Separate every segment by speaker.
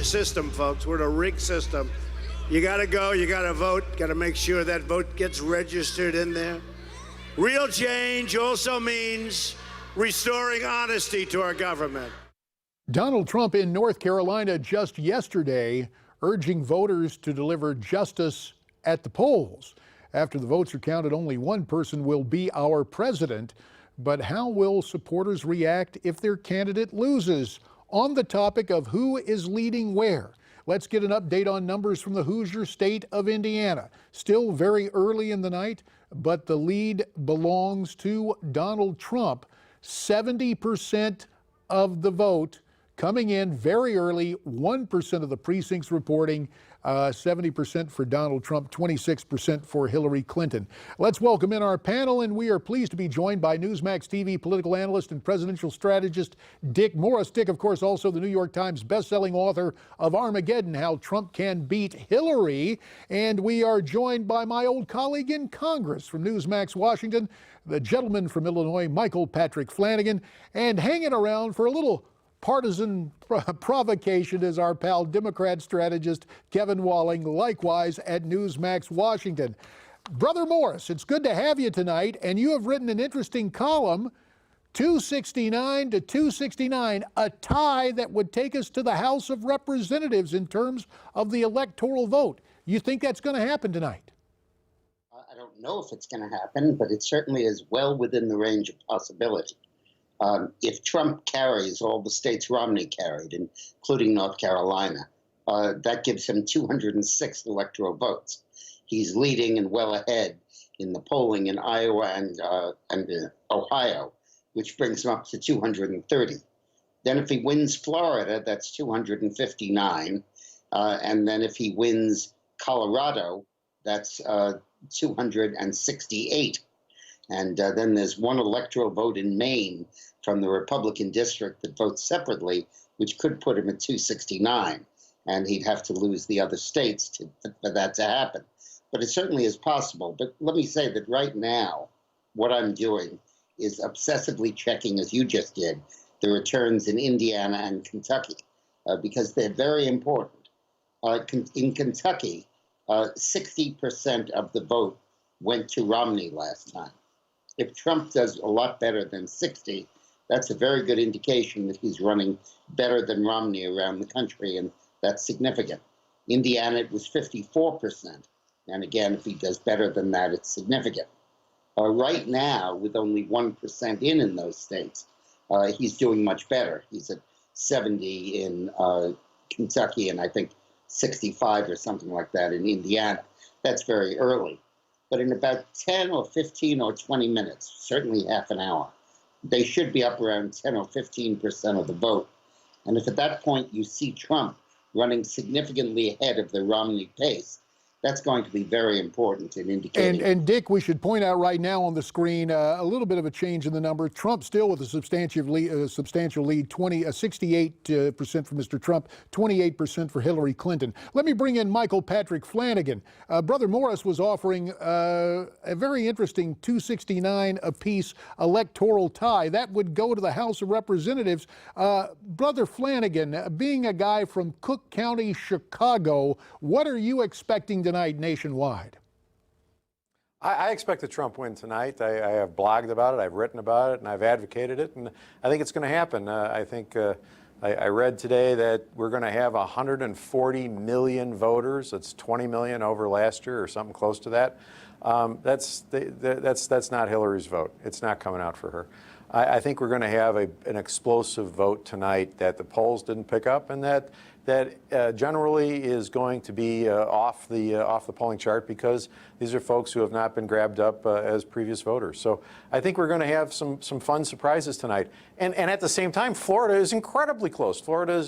Speaker 1: system, folks. We're in a rigged system. You got to go, you got to vote, got to make sure that vote gets registered in there. Real change also means restoring honesty to our government.
Speaker 2: Donald Trump in North Carolina just yesterday urging voters to deliver justice at the polls. After the votes are counted, only one person will be our president. But how will supporters react if their candidate loses? On the topic of who is leading where, let's get an update on numbers from the Hoosier state of Indiana. Still very early in the night, but the lead belongs to Donald Trump. 70% of the vote coming in very early, 1% of the precincts reporting 70% for Donald Trump, 26% for Hillary Clinton. Let's welcome in our panel, and we are pleased to be joined by Newsmax TV political analyst and presidential strategist Dick Morris. Dick, of course, also the New York Times bestselling author of Armageddon, How Trump Can Beat Hillary. And we are joined by my old colleague in Congress from Newsmax Washington, the gentleman from Illinois, Michael Patrick Flanagan. And hanging around for a little partisan provocation is our pal Democrat strategist Kevin Walling, likewise at Newsmax Washington. Brother Morris, it's good to have you tonight, and you have written an interesting column, 269 to 269, a tie that would take us to the House of Representatives in terms of the electoral vote. You think that's going to happen tonight?
Speaker 3: I don't know if it's going to happen, but it certainly is well within the range of possibility. If Trump carries all the states Romney carried, including North Carolina, that gives him 206 electoral votes. He's leading and well ahead in the polling in Iowa and Ohio, which brings him up to 230. Then if he wins Florida, that's 259. And then if he wins Colorado, that's 268. And then there's one electoral vote in Maine from the Republican district that votes separately, which could put him at 269. And he'd have to lose the other states for that to happen. But it certainly is possible. But let me say that right now, what I'm doing is obsessively checking, as you just did, the returns in Indiana and Kentucky, because they're very important. In Kentucky, 60% of the vote went to Romney last time. If Trump does a lot better than 60, that's a very good indication that he's running better than Romney around the country, and that's significant. Indiana, it was 54%. And again, if he does better than that, it's significant. Right now, with only 1% in those states, he's doing much better. He's at 70 in Kentucky and I think 65 or something like that in Indiana. That's very early. But in about 10 or 15 or 20 minutes, certainly half an hour, they should be up around 10 or 15% of the vote. And if at that point you see Trump running significantly ahead of the Romney pace, that's going to be very important in indicating.
Speaker 2: And Dick, we should point out right now on the screen a little bit of a change in the number. Trump still with a substantial lead, 68% for Mr. Trump, 28% for Hillary Clinton. Let me bring in Michael Patrick Flanagan. Brother Morris was offering a very interesting 269 apiece electoral tie. That would go to the House of Representatives. Brother Flanagan, being a guy from Cook County, Chicago, what are you expecting tonight nationwide?
Speaker 4: I expect a Trump win tonight. I have blogged about it, I've written about it, and I've advocated it, and I think it's going to happen. I think I read today that we're going to have 140 million voters. That's 20 million over last year or something close to that. That's not Hillary's vote. It's not coming out for her. I think we're going to have an explosive vote tonight that the polls didn't pick up, and that generally is going to be off the polling chart because these are folks who have not been grabbed up as previous voters. So I think we're going to have some fun surprises tonight. And at the same time, Florida is incredibly close. Florida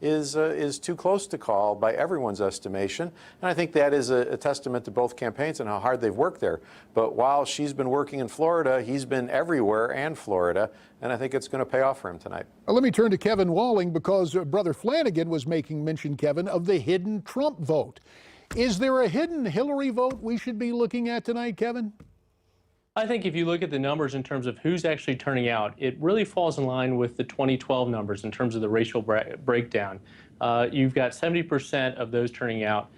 Speaker 4: is too close to call by everyone's estimation. And I think that is a testament to both campaigns and how hard they've worked there. But while she's been working in Florida, he's been everywhere and Florida. And I think it's going to pay off for him tonight.
Speaker 2: Let me turn to Kevin Walling because Brother Flanagan was making mention, Kevin, of the hidden Trump vote. Is there a hidden Hillary vote we should be looking at tonight, Kevin?
Speaker 5: I think if you look at the numbers in terms of who's actually turning out, it really falls in line with the 2012 numbers in terms of the racial breakdown. you've got 70% of those turning out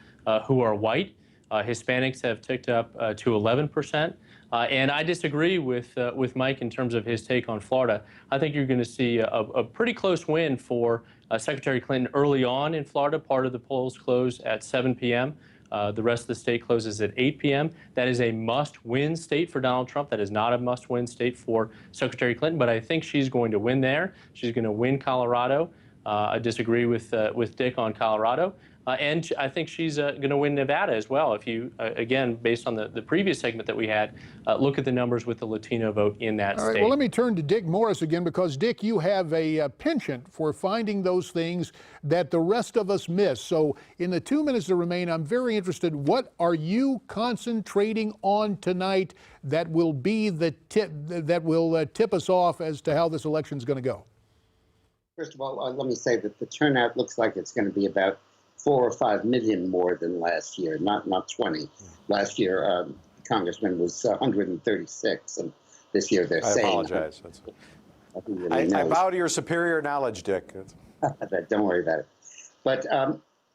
Speaker 5: who are white. Hispanics have ticked up to 11%. And I disagree with Mike in terms of his take on Florida. I think you're going to see a pretty close win for Secretary Clinton early on in Florida. Part of the polls close at 7 p.m. The rest of the state closes at 8 p.m. That is a must-win state for Donald Trump. That is not a must-win state for Secretary Clinton, but I think she's going to win there. She's going to win Colorado. I disagree with Dick on Colorado. And I think she's going to win Nevada as well. If you, again, based on the previous segment that we had, look at the numbers with the Latino vote in that state.
Speaker 2: All right, well, let me turn to Dick Morris again, because, Dick, you have a penchant for finding those things that the rest of us miss. So in the 2 minutes that remain, I'm very interested. What are you concentrating on tonight that will be the tip that will tip us off as to how this election is going to go?
Speaker 3: First of all, let me say that the turnout looks like it's going to be about 4 or 5 million more than last year, not 20. Last year, Congressman was 136, and this year they're saying.
Speaker 4: I apologize. I bow to your superior knowledge, Dick.
Speaker 3: Don't worry about it. But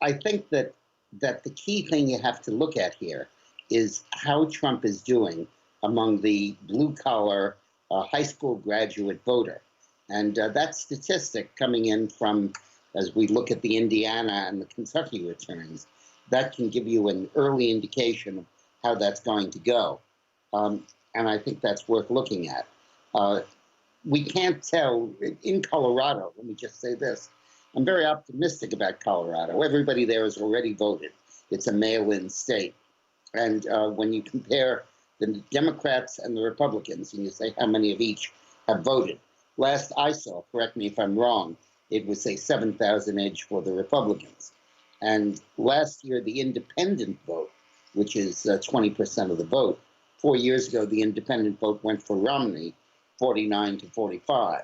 Speaker 3: I think that the key thing you have to look at here is how Trump is doing among the blue-collar high school graduate voter. And that statistic coming in from, as we look at the Indiana and the Kentucky returns, that can give you an early indication of how that's going to go. And I think that's worth looking at. We can't tell. In Colorado, let me just say this. I'm very optimistic about Colorado. Everybody there has already voted. It's a mail-in state. And when you compare the Democrats and the Republicans, and you say how many of each have voted, last I saw, correct me if I'm wrong, it was, say, 7,000 edge for the Republicans. And last year, the independent vote, which is 20% of the vote, 4 years ago, the independent vote went for Romney, 49 to 45.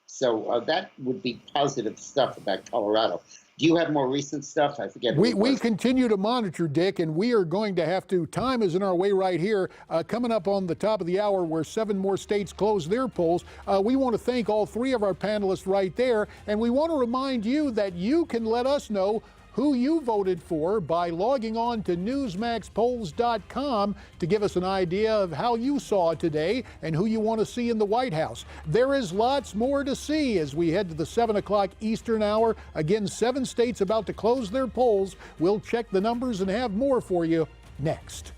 Speaker 3: So that would be positive stuff about Colorado. Do you have more recent stuff? I forget.
Speaker 2: We continue to monitor, Dick, and we are going to have to. Time is in our way right here. Coming up on the top of the hour, where 7 more states close their polls. We want to thank all 3 of our panelists right there, and we want to remind you that you can let us know who you voted for by logging on to newsmaxpolls.com to give us an idea of how you saw today and who you want to see in the White House. There is lots more to see as we head to the 7 o'clock Eastern hour. Again, 7 states about to close their polls. We'll check the numbers and have more for you next.